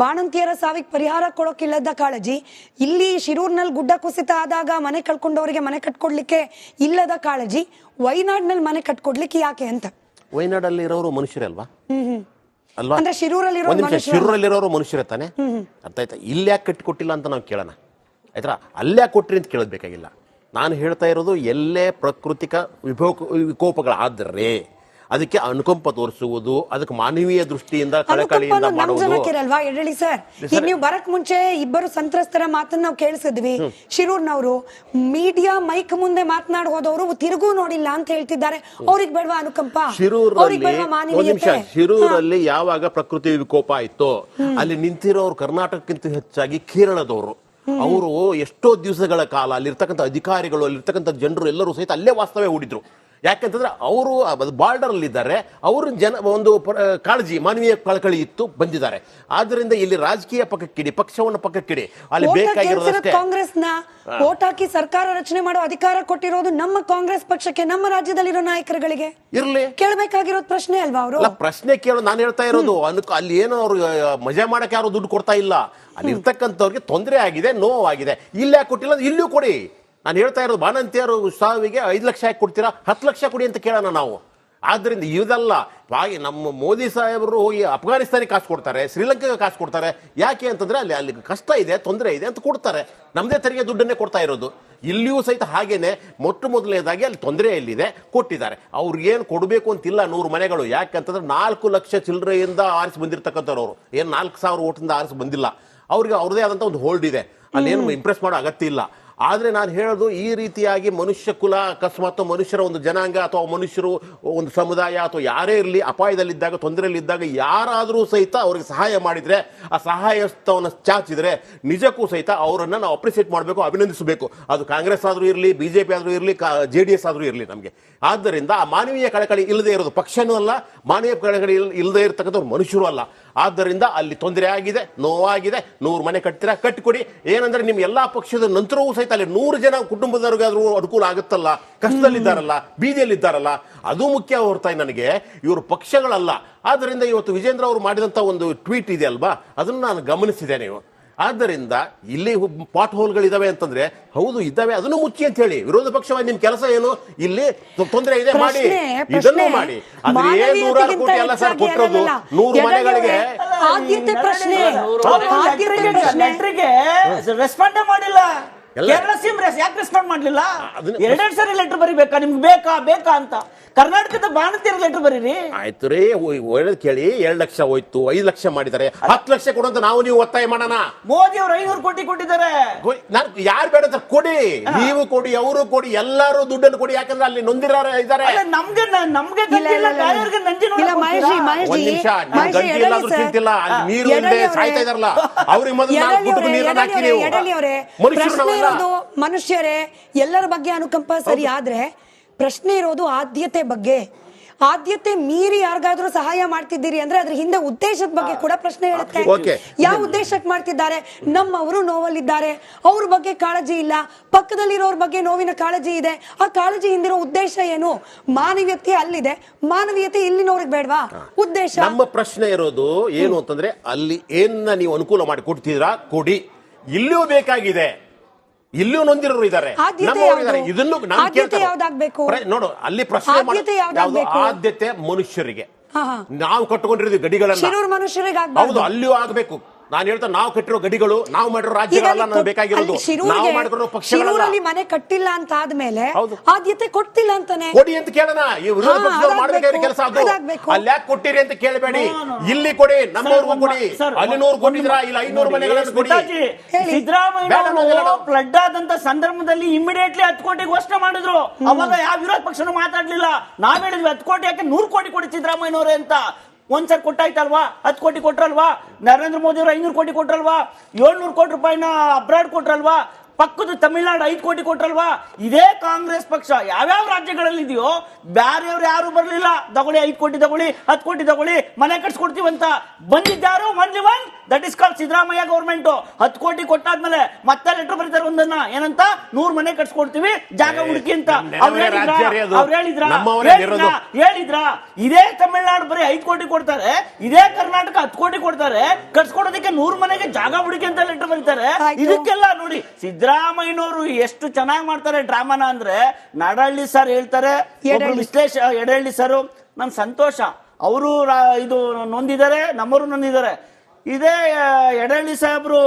ಬಾಣಂತಿಯರ ಸಾವಿಗೆ ಪರಿಹಾರ ಕೊಡೋಕಿಲ್ಲದ ಕಾಳಜಿ, ಇಲ್ಲಿ ಶಿರೂರ್ನಲ್ಲಿ ಗುಡ್ಡ ಕುಸಿತ ಆದಾಗ ಮನೆ ಕಳ್ಕೊಂಡವರಿಗೆ ಮನೆ ಕಟ್ಕೊಡ್ಲಿಕ್ಕೆ ಇಲ್ಲದ ಕಾಳಜಿ, ವೈನಾಡ್ನಲ್ಲಿ ಮನೆ ಕಟ್ಕೊಡ್ಲಿಕ್ಕೆ ಯಾಕೆ ಅಂತ. ವೈನಾಡಲ್ಲಿ ಇರೋರು ಮನುಷ್ಯರೇ ಅಲ್ವಾ? ಅಲ್ವಾ? ಅಂದ್ರೆ ಶಿರೂರಲ್ಲಿರೋರು ಮನುಷ್ಯರೇ ತಾನೆ? ಅರ್ಥ ಆಯ್ತಾ? ಇಲ್ಲಿ ಯಾಕೆ ಕಟ್ಟಿಕೊಟ್ಟಿಲ್ಲ ಅಂತ ನಾವು ಕೇಳೋಣ ಆಯ್ತಾ? ಅಲ್ಯಾಕೆ ಕೊಟ್ರಿ ಅಂತ ಕೇಳೋದ್ಬೇಕಾಗಿಲ್ಲ. ನಾನು ಹೇಳ್ತಾ ಇರೋದು ಎಲ್ಲೇ ಪ್ರಾಕೃತಿಕ ವಿಕೋಪಗಳಾದರೆ ಅದಕ್ಕೆ ಅನುಕಂಪ ತೋರಿಸುವುದು, ಅದಕ್ಕೆ ಮಾನವೀಯ ದೃಷ್ಟಿಯಿಂದ ಕಳಕಳಿಯಿಂದ ಮಾಡುವುದು. ಹೇಳಿ ಸರ್, ಈಗ ನೀವು ಬರಕ್ ಮುಂಚೆ ಇಬ್ಬರು ಸಂತ್ರಸ್ತರ ಮಾತನ್ನ ನಾವು ಕೇಳಿಸಿದ್ವಿ. ಶಿರೂರ್ನವರು ಮೀಡಿಯಾ ಮೈಕ್ ಮುಂದೆ ಮಾತನಾಡಿ ಹೋದವರು ತಿರುಗೂ ನೋಡಿಲ್ಲ ಅಂತ ಹೇಳ್ತಿದ್ದಾರೆ. ಅವ್ರಿಗೆ ಬೇಡವಾ ಅನುಕಂಪ? ಶಿರೂರಲ್ಲಿ ಯಾವಾಗ ಪ್ರಕೃತಿ ವಿಕೋಪ ಆಯ್ತೋ ಅಲ್ಲಿ ನಿಂತಿರೋರು ಕರ್ನಾಟಕಕ್ಕಿಂತ ಹೆಚ್ಚಾಗಿ ಕೇರಳದವರು. ಅವರು ಎಷ್ಟೋ ದಿವಸಗಳ ಕಾಲ ಅಲ್ಲಿರ್ತಕ್ಕಂಥ ಅಧಿಕಾರಿಗಳು, ಅಲ್ಲಿರ್ತಕ್ಕಂಥ ಜನರು ಎಲ್ಲರೂ ಸಹಿತ ಅಲ್ಲೇ ವಾಸ್ತವ್ಯ ಹೂಡಿದ್ರು. ಯಾಕಂತಂದ್ರೆ ಅವರು ಬಾರ್ಡರ್ ಅಲ್ಲಿ ಇದ್ದಾರೆ, ಅವ್ರ ಒಂದು ಕಾಳಜಿ, ಮಾನವೀಯ ಕಳಕಳಿ ಇತ್ತು, ಬಂದಿದ್ದಾರೆ. ಆದ್ರಿಂದ ಇಲ್ಲಿ ರಾಜಕೀಯ ಪಕ್ಕಕ್ಕಿಡಿ, ಪಕ್ಷವನ್ನು ಪಕ್ಕಕ್ಕಿಡಿ, ಅಲ್ಲಿ ಬೇಕಾಗಿರೋದಷ್ಟೇ. ಕಾಂಗ್ರೆಸ್ನ ವೋಟ್ ಹಾಕಿ ಸರ್ಕಾರ ರಚನೆ ಮಾಡೋ ಅಧಿಕಾರ ಕೊಟ್ಟಿರೋದು ನಮ್ಮ ಕಾಂಗ್ರೆಸ್ ಪಕ್ಷಕ್ಕೆ, ನಮ್ಮ ರಾಜ್ಯದಲ್ಲಿರೋ ನಾಯಕರುಗಳಿಗೆ. ಇರ್ಲಿ, ಕೇಳಬೇಕಾಗಿರೋದು ಪ್ರಶ್ನೆ ಅಲ್ವಾ ಅವರು? ಪ್ರಶ್ನೆ ಕೇಳೋ ನಾನು ಹೇಳ್ತಾ ಇರೋದು, ಅಲ್ಲಿ ಏನೋ ಅವ್ರು ಮಜಾ ಮಾಡಕ್ಕೆ ಯಾರು ದುಡ್ಡು ಕೊಡ್ತಾ ಇಲ್ಲ. ಅಲ್ಲಿ ಇರ್ತಕ್ಕಂಥವ್ರಿಗೆ ತೊಂದರೆ ಆಗಿದೆ, ನೋವಾಗಿದೆ. ಇಲ್ಲಿ ಯಾಕೆ ಕೊಟ್ಟಿಲ್ಲ? ಇಲ್ಲೂ ಕೊಡಿ. ನಾನು ಹೇಳ್ತಾ ಇರೋದು, ಬಾಣಂತಿಯರು ಸಾವಿಗೆ 5 ಲಕ್ಷ ಯಾಕೆ ಕೊಡ್ತೀರಾ? 10 ಲಕ್ಷ ಕೊಡಿ ಅಂತ ಕೇಳೋಣ ನಾವು. ಆದ್ರಿಂದ ಇದೆಲ್ಲ ಹಾಗೆ ನಮ್ಮ ಮೋದಿ ಸಾಹೇಬರು ಹೋಗಿ ಅಫ್ಘಾನಿಸ್ತಾನಿಗೆ ಕಾಸು ಕೊಡ್ತಾರೆ, ಶ್ರೀಲಂಕಾಗೆ ಕಾಸು ಕೊಡ್ತಾರೆ. ಯಾಕೆ ಅಂತಂದ್ರೆ ಅಲ್ಲಿ ಕಷ್ಟ ಇದೆ, ತೊಂದರೆ ಇದೆ ಅಂತ ಕೊಡ್ತಾರೆ. ನಮ್ಮದೇ ತೆರಿಗೆ ದುಡ್ಡನ್ನೇ ಕೊಡ್ತಾ ಇರೋದು. ಇಲ್ಲಿಯೂ ಸಹಿತ ಹಾಗೇನೆ ಮೊದಲನೇದಾಗಿ ಅಲ್ಲಿ ತೊಂದರೆ ಎಲ್ಲಿದೆ ಕೊಟ್ಟಿದ್ದಾರೆ. ಅವ್ರಿಗೇನು ಕೊಡಬೇಕು ಅಂತಿಲ್ಲ 100 ಮನೆಗಳು. ಯಾಕಂತಂದ್ರೆ 4 ಲಕ್ಷ ಚಿಲ್ಲರೆಯಿಂದ ಆರಿಸಿ ಬಂದಿರತಕ್ಕಂಥವ್ರು ಅವರು ಏನು 4,000 ಓಟಿಂದ ಆರಿಸಿ ಬಂದಿಲ್ಲ. ಅವ್ರಿಗೆ ಅವ್ರದೇ ಆದಂಥ ಒಂದು ಹೋಲ್ಡ್ ಇದೆ, ಅಲ್ಲೇನು ಇಂಪ್ರೆಸ್ ಮಾಡೋ ಅಗತ್ಯ ಇಲ್ಲ. ಆದರೆ ನಾನು ಹೇಳೋದು, ಈ ರೀತಿಯಾಗಿ ಮನುಷ್ಯ ಕುಲ, ಅಕಸ್ಮಾತ್ ಮನುಷ್ಯರ ಒಂದು ಜನಾಂಗ ಅಥವಾ ಮನುಷ್ಯರು ಒಂದು ಸಮುದಾಯ ಅಥವಾ ಯಾರೇ ಇರಲಿ ಅಪಾಯದಲ್ಲಿದ್ದಾಗ, ತೊಂದರೆಯಲ್ಲಿದ್ದಾಗ ಯಾರಾದರೂ ಸಹಿತ ಅವ್ರಿಗೆ ಸಹಾಯ ಮಾಡಿದರೆ, ಆ ಸಹಾಯಸ್ಥವನ್ನು ಚಾಚಿದರೆ ನಿಜಕ್ಕೂ ಸಹಿತ ಅವರನ್ನು ನಾವು ಅಪ್ರಿಸಿಯೇಟ್ ಮಾಡಬೇಕು, ಅಭಿನಂದಿಸಬೇಕು. ಅದು ಕಾಂಗ್ರೆಸ್ ಆದರೂ ಇರಲಿ, BJP ಆದರೂ ಇರಲಿ, JDS ಆದರೂ ಇರಲಿ. ನಮಗೆ ಆದ್ದರಿಂದ ಆ ಮಾನವೀಯ ಕಳಕಳಿ ಇಲ್ಲದೆ ಇರೋದು ಪಕ್ಷನೂ ಅಲ್ಲ, ಮಾನವೀಯ ಕಳಕಳಿ ಇಲ್ಲದೆ ಇರತಕ್ಕಂಥವ್ರು ಮನುಷ್ಯರು ಅಲ್ಲ. ಆದ್ದರಿಂದ ಅಲ್ಲಿ ತೊಂದರೆ ಆಗಿದೆ, ನೋವಾಗಿದೆ. 100 ಮನೆ ಕಟ್ತೀರಾ, ಕಟ್ಟಿಕೊಡಿ. ಏನಂದ್ರೆ ನಿಮ್ಮ ಎಲ್ಲಾ ಪಕ್ಷದ ನಂತರವೂ ಸಹಿತ ಅಲ್ಲಿ 100 ಜನ ಕುಟುಂಬದವ್ರಿಗಾದ್ರೂ ಅನುಕೂಲ ಆಗುತ್ತಲ್ಲ, ಕಷ್ಟದಲ್ಲಿದ್ದಾರಲ್ಲ, ಬೀದಿಯಲ್ಲಿದ್ದಾರಲ್ಲ, ಅದು ಮುಖ್ಯ ಹೊರತಾಗಿ ನನಗೆ ಇವರು ಪಕ್ಷಗಳಲ್ಲ. ಆದ್ದರಿಂದ ಇವತ್ತು ವಿಜೇಂದ್ರ ಅವರು ಮಾಡಿದಂಥ ಒಂದು ಟ್ವೀಟ್ ಇದೆ ಅಲ್ವಾ, ಅದನ್ನು ನಾನು ಗಮನಿಸಿದೆ. ನೀವು ಆದ್ದರಿಂದ ಇಲ್ಲಿ ಪಾಟ್ ಹೋಲ್ಗಳಿದಾವೆ ಅಂತಂದ್ರೆ ಹೌದು ಇದ್ದಾವೆ, ಅದನ್ನು ಮುಚ್ಚಿ ಅಂತ ಹೇಳಿ. ವಿರೋಧ ಪಕ್ಷವಾಗಿ ನಿಮ್ ಕೆಲಸ ಏನು? ಇಲ್ಲಿ ತೊಂದರೆ ಇದೆ ಮಾಡಿ, ಇದನ್ನು ಮಾಡಿ. ಆದ್ರೆ 100 ಕೋಟಿ ಎಲ್ಲ ಸರ್ ಕೊಟ್ಟಿರೋದು 100 ಮನೆಗಳಿಗೆ. ರೆಸ್ಪಾಂಡ್ ಮಾಡಿಲ್ಲ. ಕೇರಳ ಸಿಎಂ ಯಾಕೆ ರೆಸ್ಪಾಂಡ್ ಮಾಡಲಿಲ್ಲ? 2 ಸರಿ ಲೆಟರ್ ಬರೀಬೇಕಾ? ನಿಮ್ಗೆ ಬೇಕಾ ಅಂತ ಕರ್ನಾಟಕದ ಬಾಣಂತಿಯರ ಲೆಟರ್ ಬರೀರಿ. ಆಯ್ತು ರೀ, ಒಳ್ಳೇದು ಕೇಳಿ. 2 ಲಕ್ಷ ಹೋಯ್ತು, 5 ಲಕ್ಷ ಮಾಡಿದ್ದಾರೆ, 10 ಲಕ್ಷ ಕೊಡುವಂತ ನಾವು ನೀವು ಒತ್ತಾಯ ಮಾಡೋಣ. ಮೋದಿ ಅವರು 500 ಕೋಟಿ ಕೊಟ್ಟಿದ್ದಾರೆ. ನಾನು ಯಾರು ಬೇಡ ಅಂತ ಕೊಡಿ, ನೀವು ಕೊಡಿ, ಅವರು ಕೊಡಿ, ಎಲ್ಲರೂ ದುಡ್ಡನ್ನು ಕೊಡಿ. ಯಾಕಂದ್ರೆ ಅಲ್ಲಿ ನೊಂದಿರೋರು ಇದ್ದಾರೆ. ನಮ್ಗೆ ನೀರು ಸಾಯ್ತಾ ಇದಾರಲ್ಲ, ಅವ್ರಿಗೆ ಮೊದಲು ನೀರನ್ನು ಹಾಕಿ ನೀವು. ಮನುಷ್ಯರೇ, ಎಲ್ಲರ ಬಗ್ಗೆ ಅನುಕಂಪ ಸರಿ, ಆದ್ರೆ ಪ್ರಶ್ನೆ ಇರೋದು ಆದ್ಯತೆ ಬಗ್ಗೆ. ಆದ್ಯತೆ ಮೀರಿ ಯಾರಿಗಾದ್ರೂ ಸಹಾಯ ಮಾಡ್ತಿದ್ದೀರಿ ಅಂದ್ರೆ ಅದ್ರ ಹಿಂದೆ ಉದ್ದೇಶದ ಬಗ್ಗೆ ಕೂಡ ಪ್ರಶ್ನೆ ಹೇಳುತ್ತೆ. ಯಾವ ಉದ್ದೇಶಕ್ಕೆ ಮಾಡ್ತಿದ್ದಾರೆ? ನಮ್ಮವರು ನೋವಲ್ಲಿದ್ದಾರೆ, ಅವ್ರ ಬಗ್ಗೆ ಕಾಳಜಿ ಇಲ್ಲ, ಪಕ್ಕದಲ್ಲಿರೋರ್ ಬಗ್ಗೆ ನೋವಿನ ಕಾಳಜಿ ಇದೆ. ಆ ಕಾಳಜಿ ಹಿಂದಿರೋ ಉದ್ದೇಶ ಏನು? ಮಾನವೀಯತೆ ಅಲ್ಲಿದೆ, ಮಾನವೀಯತೆ ಇಲ್ಲಿನವ್ರಿಗೆ ಬೇಡವಾ? ಉದ್ದೇಶ. ನಮ್ಮ ಪ್ರಶ್ನೆ ಇರೋದು ಏನು ಅಂತಂದ್ರೆ, ಅಲ್ಲಿ ಏನ ನೀವು ಅನುಕೂಲ ಮಾಡಿ ಕೊಡ್ತಿದ್ರಾ ಕೊಡಿ, ಇಲ್ಲಿಯೂ ಬೇಕಾಗಿದೆ, ಇಲ್ಲೂ ನೊಂದಿರೋರು ಇದ್ದಾರೆ, ಇದನ್ನು ನೋಡು. ಅಲ್ಲಿ ಪ್ರಶ್ನೆ ಆದ್ಯತೆ ಮನುಷ್ಯರಿಗೆ. ನಾವು ಕಟ್ಟಿಕೊಂಡಿರೋದು ಗಡಿಗಳನ್ನ, ಹೌದು, ಅಲ್ಲಿಯೂ ಆಗ್ಬೇಕು. ನಾನು ಹೇಳ್ತಾ, ನಾವು ಕಟ್ಟಿರೋ ಗಡಿಗಳು, ನಾವು ಮಾಡಿರೋ ರಾಜ್ಯಗಳೆಲ್ಲ ಬೇಕಾಗಿರೋದು, ನಾವು ಮಾಡಿರೋ ಪಕ್ಷಗಳಲ್ಲಿ ಮನೆ ಕಟ್ಟಿಲ್ಲ ಅಂತ ಆದ್ಮೇಲೆ ಆದ್ಯತೆ ಕೊಡ್ತಿಲ್ಲ ಅಂತಾನೆ ಕೊಡಿ ಅಂತ ಕೇಳೋಣ. ಈ ವಿರೋಧ ಪಕ್ಷದವ್ರು ಮಾಡಬೇಕಾಗಿರೋ ಕೆಲಸ ಅದು. ಅಲ್ಲಿ ಯಾಕೆ ಕೊಟ್ಟಿರಿ ಅಂತ ಕೇಳಬೇಡಿ, ಇಲ್ಲಿ ಕೊಡಿ, ನಮ್ಮವ್ರಿಗೂ ಕೊಡಿ. ಅಲ್ಲಿ 100 ಕೊಟ್ಟಿದ್ರ, ಇಲ್ಲ 500 ಮನೆಗಳನ್ನು ಕೊಡಿ. ಸಿದ್ದರಾಮಯ್ಯ ಫ್ಲಡ್ ಆದಂತ ಸಂದರ್ಭದಲ್ಲಿ ಇಮಿಡಿಯೇಟ್ಲಿ 10 ಕೋಟಿ ಘೋಷಣೆ ಮಾಡಿದ್ರು. ಅವಾಗ ಯಾವ ವಿರೋಧ ಪಕ್ಷನೂ ಮಾತಾಡ್ಲಿಲ್ಲ. ನಾವ್ ಹೇಳಿದ್ವಿ 10 ಕೋಟಿ ಯಾಕೆ 100 ಕೋಟಿ ಕೊಡಿ ಸಿದ್ದರಾಮಯ್ಯನವರೇ ಅಂತ. ಒಂದ್ಸರಿ ಕೊಟ್ಟಾಯ್ತಲ್ವಾ? 10 ಕೋಟಿ ಕೊಟ್ರಲ್ವಾ? ನರೇಂದ್ರ ಮೋದಿ ಅವರು 500 ಕೋಟಿ ಕೊಟ್ರಲ್ವಾ? 700 ಕೋಟಿ ರೂಪಾಯಿನ ಅಬ್ರಾಡ್ ಕೊಟ್ರಲ್ವಾ? ಪಕ್ಕದ ತಮಿಳುನಾಡು 5 ಕೋಟಿ ಕೊಟ್ರಲ್ವಾ? ಇದೇ ಕಾಂಗ್ರೆಸ್ ಪಕ್ಷ ಯಾವ್ಯಾವ ರಾಜ್ಯಗಳಲ್ಲಿ ಇದೆಯೋ ಬ್ಯಾರೆಯವ್ರು ಯಾರು ಬರ್ಲಿಲ್ಲ. ತಗೊಳ್ಳಿ 5 ಕೋಟಿ ತಗೊಳ್ಳಿ, 10 ಕೋಟಿ ತಗೊಳ್ಳಿ, ಮನೆ ಕಟ್ಸ್ಕೊಡ್ತೀವಂತ ಬಂದಿದ್ದಾರು only one, that is called Siddaramaiah government. 10 crore ಕೊಟ್ಟಾದ್ಮೇಲೆ ಮತ್ತೆ ಲೆಟರ್ ಬರೀತಾರೆ ಒಂದನ್ನ, ಏನಂತ 100 ಮನೆ ಕಟ್ಸ್ಕೊಡ್ತೀವಿ ಜಾಗ ಹುಡುಕಿ ಅಂತ. ಅವ್ರು ಹೇಳಿದ್ರ ಇದೇ ತಮಿಳುನಾಡು ಬರೀ 5 ಕೋಟಿ ಕೊಡ್ತಾರೆ, ಇದೇ ಕರ್ನಾಟಕ 10 ಕೋಟಿ ಕೊಡ್ತಾರೆ, ಕಟ್ಸ್ಕೊಡೋದಕ್ಕೆ 100 ಮನೆಗೆ ಜಾಗ ಹುಡುಕಿ ಅಂತ ಲೆಟರ್ ಬರೀತಾರೆ. ಇದಕ್ಕೆಲ್ಲ ನೋಡಿ ಸಿದ್ದರಾಮಯ್ಯನವರು ಎಷ್ಟು ಚೆನ್ನಾಗಿ ಮಾಡ್ತಾರೆ ಡ್ರಾಮಾನ ಅಂದ್ರೆ, ನಡಹಳ್ಳಿ ಸರ್ ಹೇಳ್ತಾರೆ, ಎಡಹಳ್ಳಿ ಸರ್ ನನ್ ಸಂತೋಷ, ಅವರು ಇದು ನೊಂದಿದ್ದಾರೆ, ನಮ್ಮವರು ನೊಂದಿದ್ದಾರೆ. ಇದೇ ಎಡಹಳ್ಳಿ ಸಾಹೇಬ್ರು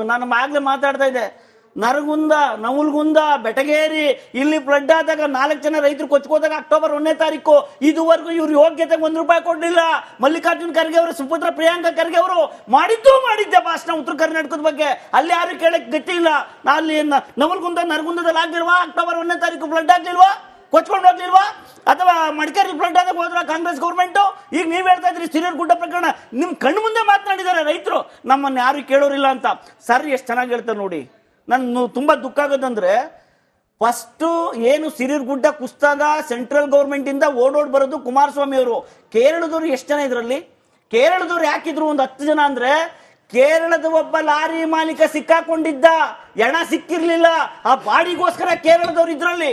ನಾನು ಆಗ್ಲೇ ಮಾತಾಡ್ತಾ ಇದ್ದೆ, ನರಗುಂದ, ನವಲ್ಗುಂದ, ಬೆಟಗೇರಿ ಇಲ್ಲಿ ಫ್ಲಡ್ ಆದಾಗ 4 ಜನ ರೈತರು ಕೊಚ್ಕೋದಾಗ ಅಕ್ಟೋಬರ್ 1ನೇ ತಾರೀಕು ಇದುವರೆಗೂ ಇವ್ರು ಯೋಗ್ಯತೆಗೆ ₹1 ಕೊಡ್ಲಿಲ್ಲ. ಮಲ್ಲಿಕಾರ್ಜುನ್ ಖರ್ಗೆ ಅವರು, ಸುಪುತ್ರ ಪ್ರಿಯಾಂಕಾ ಖರ್ಗೆ ಅವರು ಮಾಡಿದ್ದೆ ಭಾಷಣ ಉತ್ತರ ಕರ್ನಾಟಕದ ಬಗ್ಗೆ. ಅಲ್ಲಿ ಯಾರು ಕೇಳಕ್ ಗತಿ ಇಲ್ಲ. ಅಲ್ಲಿ ನವಲ್ಗುಂದ, ನರಗುಂದದಲ್ಲಿ ಆಗ್ಲಿಲ್ವಾ? ಅಕ್ಟೋಬರ್ 1ನೇ ತಾರೀಕು ಫ್ಲಡ್ ಆಗ್ಲಿಲ್ವಾ? ಕೊಚ್ಕೊಂಡು ಹೋಗ್ಲಿಲ್ವಾ? ಅಥವಾ ಮಡಿಕೇರಿ ಫ್ಲಡ್ ಆದಾಗ ಹೋದ್ರ ಕಾಂಗ್ರೆಸ್ ಗೌರ್ಮೆಂಟ್? ಈಗ ನೀವ್ ಹೇಳ್ತಾ ಇದ್ರಿ ಸಿರಿಗುಡ್ಡ ಪ್ರಕರಣ, ನಿಮ್ ಕಣ್ಣು ಮುಂದೆ ಮಾತನಾಡಿದ್ದಾರೆ ರೈತರು, ನಮ್ಮನ್ನ ಯಾರು ಕೇಳೋರಿಲ್ಲ ಅಂತ. ಸರ್ ಎಷ್ಟು ಚೆನ್ನಾಗಿ ಹೇಳ್ತಾರೆ ನೋಡಿ. ನಾನು ತುಂಬಾ ದುಃಖ ಆಗೋದಂದ್ರೆ, ಫಸ್ಟ್ ಏನು ಸಿರಿಗುಡ್ಡ ಕುಸ್ತಾಗ ಸೆಂಟ್ರಲ್ ಗೌರ್ಮೆಂಟ್ ಇಂದ ಓಡೋಡ್ ಬರೋದು ಕುಮಾರಸ್ವಾಮಿ ಅವರು. ಕೇರಳದವ್ರು ಎಷ್ಟು ಜನ ಇದ್ರಲ್ಲಿ? ಕೇರಳದವ್ರು ಯಾಕಿದ್ರು ಒಂದು 10 ಜನ ಅಂದ್ರೆ, ಕೇರಳದ ಒಬ್ಬ ಲಾರಿ ಮಾಲೀಕ ಸಿಕ್ಕಾಕೊಂಡಿದ್ದ, ಹೆಣ ಸಿಕ್ಕಿರ್ಲಿಲ್ಲ. ಆ ಬಾಡಿಗೋಸ್ಕರ ಕೇರಳದವ್ರು ಇದ್ರಲ್ಲಿ,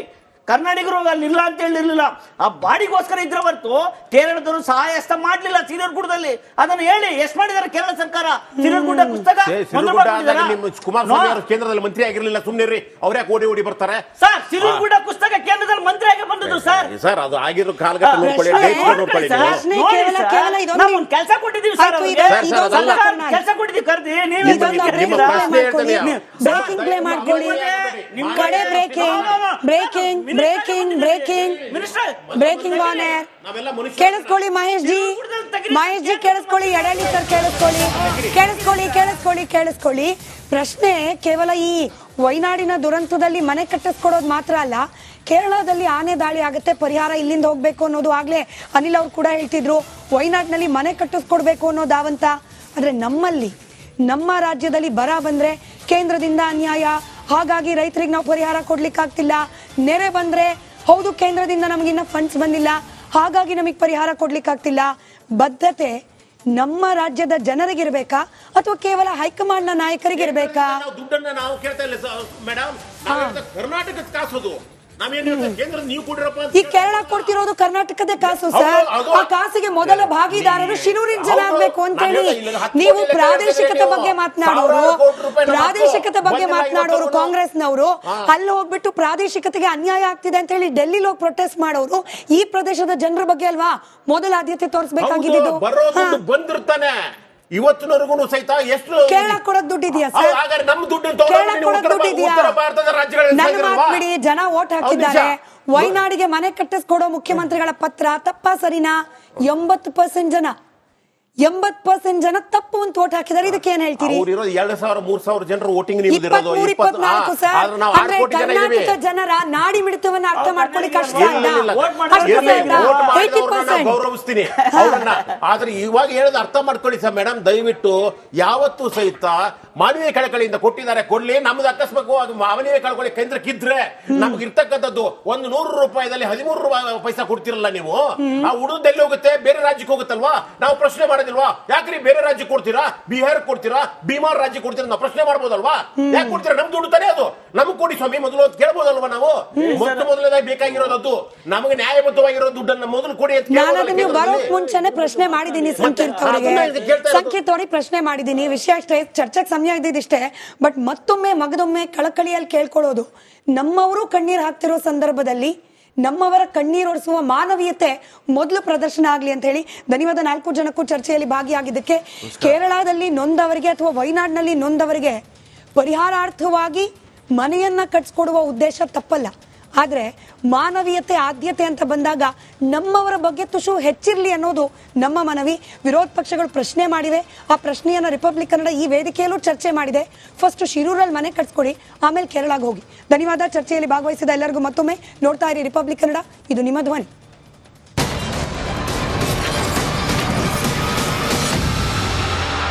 ಕರ್ನಾಟಕರು ಅಲ್ಲಿ ಇಲ್ಲ ಅಂತ ಹೇಳಿರ್ಲಿಲ್ಲ. ಆ ಬಾಡಿಗೋಸ್ಕರ ಇದ್ರೆ ಹೊರತು ಕೇರಳದವರು ಸಹಾಯ ಹಸ್ತ ಮಾಡ್ಲಿಲ್ಲ ಸಿರಿಗುಡ್ಡದಲ್ಲಿ. ಅದನ್ನ ಹೇಳಿ ಎಷ್ಟು ಮಾಡಿದಾರೆ ಕೇರಳ ಸರ್ಕಾರ? ಸಿರಿಗುಡ್ಡ ಪುಸ್ತಕ ಕುಮಾರಸ್ವಾಮಿ ಕೇಂದ್ರದಲ್ಲಿ ಮಂತ್ರಿ ಆಗಿರ್ಲಿಲ್ಲ, ಸುಮ್ಮನೆ ಅವ್ರ್ಯಾ ಓಡಿ ಬರ್ತಾರೆ ಸರ್. ಸಿರಿಗುಡ್ಡ ಪುಸ್ತಕ ಕೇಂದ್ರದಲ್ಲಿ ಮಂತ್ರಿ ಆಗಿ ಬಂದದ್ದು ಸರ್. ಸರ್ ಅದು ಆಗಿರೋ ಕಾಲಘಟ್ಟ ನೋಡ್ಕೊಳ್ಳಿ, ಕೆಲಸ ಕೊಟ್ಟಿದ್ದೀವಿ ಸರ್, ಕೆಲಸ ಕೊಟ್ಟಿದ್ದೀವಿ ಕರ್ದಿ. Breaking on air. ಕೇಳಿಸ್ಕೊಳ್ಳಿ ಮಹೇಶ್ ಜಿ ಕೇಳಿಸ್ಕೊಳ್ಳಿ, ಎಡಹಳ್ಳಿ ಸರ್ ಕೇಳಿಸ್ಕೊಳ್ಳಿ. ಪ್ರಶ್ನೆ ಕೇವಲ ಈ ವೈನಾಡಿನ ದುರಂತದಲ್ಲಿ ಮನೆ ಕಟ್ಟಿಸ್ಕೊಡೋದು ಮಾತ್ರ ಅಲ್ಲ, ಕೇರಳದಲ್ಲಿ ಆನೆ ದಾಳಿ ಆಗುತ್ತೆ, ಪರಿಹಾರ ಇಲ್ಲಿಂದ ಹೋಗ್ಬೇಕು ಅನ್ನೋದು ಆಗ್ಲೇ ಅನಿಲ್ ಅವ್ರು ಕೂಡ ಹೇಳ್ತಿದ್ರು. ವೈನಾಡಿನಲ್ಲಿ ಮನೆ ಕಟ್ಟಿಸ್ಕೊಡ್ಬೇಕು ಅನ್ನೋದಾವಂತ. ಆದ್ರೆ ನಮ್ಮ ರಾಜ್ಯದಲ್ಲಿ ಬರ ಬಂದ್ರೆ ಕೇಂದ್ರದಿಂದ ಅನ್ಯಾಯ, ಹಾಗಾಗಿ ರೈತರಿಗೆ ನಾವು ಪರಿಹಾರ ಕೊಡ್ಲಿಕ್ಕೆ ಆಗ್ತಿಲ್ಲ. ನೆರೆ ಬಂದ್ರೆ ಹೌದು ಕೇಂದ್ರದಿಂದ ನಮಗಿನ್ನ ಫಂಡ್ಸ್ ಬಂದಿಲ್ಲ, ಹಾಗಾಗಿ ನಮಗೆ ಪರಿಹಾರ ಕೊಡ್ಲಿಕ್ಕೆ ಆಗ್ತಿಲ್ಲ. ಬದ್ಧತೆ ನಮ್ಮ ರಾಜ್ಯದ ಜನರಿಗಿರ್ಬೇಕಾ ಅಥವಾ ಕೇವಲ ಹೈಕಮಾಂಡ್ ನ ನಾಯಕರಿಗಿರ್ಬೇಕಾ? ದುಡ್ಡನ್ನ ನಾವು ಕೇಳ್ತಾ ಇಲ್ಲ ಮೇಡಮ್, ಕರ್ನಾಟಕದ ಕಾಸೋದು. ಈ ಕೇರಳ ಕೊಡ್ತಿರೋದು ಕರ್ನಾಟಕದ ಕಾಸು ಸರ್. ಆ ಕಾಸಿಗೆ ಮೊದಲ ಭಾಗಿದಾರರು ಶಿರೂರಿನ ಜನ ಆಗ್ಬೇಕು ಅಂತ ಹೇಳಿ ನೀವು ಪ್ರಾದೇಶಿಕತೆ ಬಗ್ಗೆ ಮಾತನಾಡೋರು ಕಾಂಗ್ರೆಸ್ನವರು ಅಲ್ಲಿ ಹೋಗ್ಬಿಟ್ಟು ಪ್ರಾದೇಶಿಕತೆಗೆ ಅನ್ಯಾಯ ಆಗ್ತಿದೆ ಅಂತ ಹೇಳಿ ಡೆಲ್ಲಿಲಿ ಹೋಗಿ ಪ್ರೊಟೆಸ್ಟ್ ಮಾಡೋರು ಈ ಪ್ರದೇಶದ ಜನರ ಬಗ್ಗೆ ಅಲ್ವಾ ಮೊದಲ ಆದ್ಯತೆ ತೋರಿಸಬೇಕಾಗಿದ್ದು. ಬಂದಿರ್ತಾನೆ ಇವತ್ತಿನವರೆಗೂ ಸಹಿತ ಎಷ್ಟು ಕೇರಳ ಕೊಡೋದ್ ದುಡ್ಡು ಇದೆಯಾ ಸರ್? ನಮ್ಮ ಬಿಡಿ, ಜನ ವೋಟ್ ಹಾಕಿದ್ದಾರೆ. ವೈನಾಡಿಗೆ ಮನೆ ಕಟ್ಟಿಸ್ಕೊಡೋ ಮುಖ್ಯಮಂತ್ರಿಗಳ ಪತ್ರ ತಪ್ಪಾ ಸರಿನಾ? 80% ಜನ ತಪ್ಪು ಅಂತ ವೋಟ್ ಹಾಕಿದ್ದಾರೆ. ಇದಕ್ಕೆ ಏನ್ ಹೇಳ್ತೀರಿ? 2,000-3,000 ಜನರು ವೋಟಿಂಗ್ 24 ಸರ್. ಅಂದ್ರೆ ಕರ್ನಾಟಕ ಜನರ ನಾಡಿ ಮಿಡಿತವನ್ನ ಅರ್ಥ ಮಾಡ್ಕೊಳ್ಳಿ ಕಷ್ಟ. ಗೌರವಿಸ್ತೀನಿ ಅವ್ರನ್ನ. ಆದ್ರೆ ಇವಾಗ ಹೇಳೋದು ಅರ್ಥ ಮಾಡ್ಕೊಳ್ಳಿ ಸರ್ ಮೇಡಮ್, ದಯವಿಟ್ಟು ಯಾವತ್ತೂ ಸಹಿತ ಮಾನವೀಯ ಕಳಕಳಿಯಿಂದ ಕೊಟ್ಟಿದ್ದಾರೆ, ಕೊಡ್ಲಿ. ನಮ್ದು ಅಕಸ್ಮಾತ್ ಅದು ಮಾನವೀಯ ಕಳಕಳಿ ಕೇಂದ್ರಕ್ಕಿದ್ರೆ ನಮ್ಗೆ ಇರ್ತಕ್ಕಂಥದ್ದು ₹100 13 ಪೈಸಾ ಕೊಡ್ತಿರಲ್ಲ ನೀವು, ಆ ಉಳಿದು ಎಲ್ಲಿ ಹೋಗುತ್ತೆ? ಬೇರೆ ರಾಜ್ಯಕ್ಕೆ ಹೋಗುತ್ತಲ್ವಾ? ನಾವು ಪ್ರಶ್ನೆ ಮಾಡೋದಿಲ್ವಾ? ಯಾಕ್ರಿ ಬೇರೆ ರಾಜ್ಯಕ್ಕೆ ಕೊಡ್ತೀರಾ? ಬಿಹಾರ್ ಕೊಡ್ತೀರಾ, ಬಿಮಾರ್ ರಾಜ್ಯಕ್ಕೆ ಕೊಡ್ತೀರಾ? ನಾವು ಪ್ರಶ್ನೆ ಮಾಡ್ಬೋದಲ್ವಾ? ಯಾಕೆ ಕೊಡ್ತೀರಾ? ನಮ್ದು ದುಡ್ಡು ತಾನೇ ಅದು, ನಮ್ಗೆ ಕೊಡಿ ಸ್ವಾಮಿ ಮೊದಲು ಅಂತ ಕೇಳ್ಬೋದಲ್ವಾ? ನಾವು ಮೊದಲನೇದಾಗಿ ಬೇಕಾಗಿರೋದು ನಮಗೆ ನ್ಯಾಯಬದ್ಧವಾಗಿರೋ ದುಡ್ಡನ್ನ ಮೊದಲು ಕೊಡಿ ಅಂತ. ನೀವು ಬರೋಕ್ ಮುಂಚೆನೆ ಪ್ರಶ್ನೆ ಮಾಡಿದೀನಿ ಸಂಕೇತ್ ಅವರಿಗೆ ಪ್ರಶ್ನೆ ಮಾಡಿದೀನಿ. ವಿಷಯ ಅಷ್ಟೇ, ಚರ್ಚೆಗೆ ಸಮಯ ಇದ್ದಿಷ್ಟೇ. ಬಟ್ ಮತ್ತೊಮ್ಮೆ ಮಗದೊಮ್ಮೆ ಕಳಕಳಿಯಲ್ಲಿ ಕೇಳ್ಕೊಳ್ಳೋದು, ನಮ್ಮವರು ಕಣ್ಣೀರು ಹಾಕ್ತಿರೋ ಸಂದರ್ಭದಲ್ಲಿ ನಮ್ಮವರ ಕಣ್ಣೀರೊಡಿಸುವ ಮಾನವೀಯತೆ ಮೊದಲು ಪ್ರದರ್ಶನ ಆಗಲಿ ಅಂತ ಹೇಳಿ ಧನ್ಯವಾದ 4 ಜನಕ್ಕೂ ಚರ್ಚೆಯಲ್ಲಿ ಭಾಗಿಯಾಗಿದ್ದಕ್ಕೆ. ಕೇರಳದಲ್ಲಿ ನೊಂದವರಿಗೆ ಅಥವಾ ವೈನಾಡಿನಲ್ಲಿ ನೊಂದವರಿಗೆ ಪರಿಹಾರಾರ್ಥವಾಗಿ ಮನೆಯನ್ನ ಕಟ್ಸ್ಕೊಡುವ ಉದ್ದೇಶ ತಪ್ಪಲ್ಲ. ಆದ್ರೆ ಮಾನವೀಯತೆ ಆದ್ಯತೆ ಅಂತ ಬಂದಾಗ ನಮ್ಮವರ ಬಗ್ಗೆ ತುಸು ಹೆಚ್ಚಿರ್ಲಿ ಅನ್ನೋದು ನಮ್ಮ ಮನವಿ. ವಿರೋಧ ಪಕ್ಷಗಳು ಪ್ರಶ್ನೆ ಮಾಡಿವೆ, ಆ ಪ್ರಶ್ನೆಯನ್ನ ರಿಪಬ್ಲಿಕ್ ಕನ್ನಡ ಈ ವೇದಿಕೆಯಲ್ಲೂ ಚರ್ಚೆ ಮಾಡಿದೆ. ಫಸ್ಟ್ ಶಿರೂರಲ್ಲಿ ಮನೆ ಕಟ್ಸ್ಕೊಡಿ, ಆಮೇಲೆ ಕೇರಳಕ್ಕೆ ಹೋಗಿ. ಧನ್ಯವಾದ. ಚರ್ಚೆಯಲ್ಲಿ ಭಾಗವಹಿಸಿದ ಎಲ್ಲರಿಗೂ ಮತ್ತೊಮ್ಮೆ. ನೋಡ್ತಾ ಇರಿ ರಿಪಬ್ಲಿಕ್ ಕನ್ನಡ, ಇದು ನಿಮ್ಮ ಧ್ವನಿ.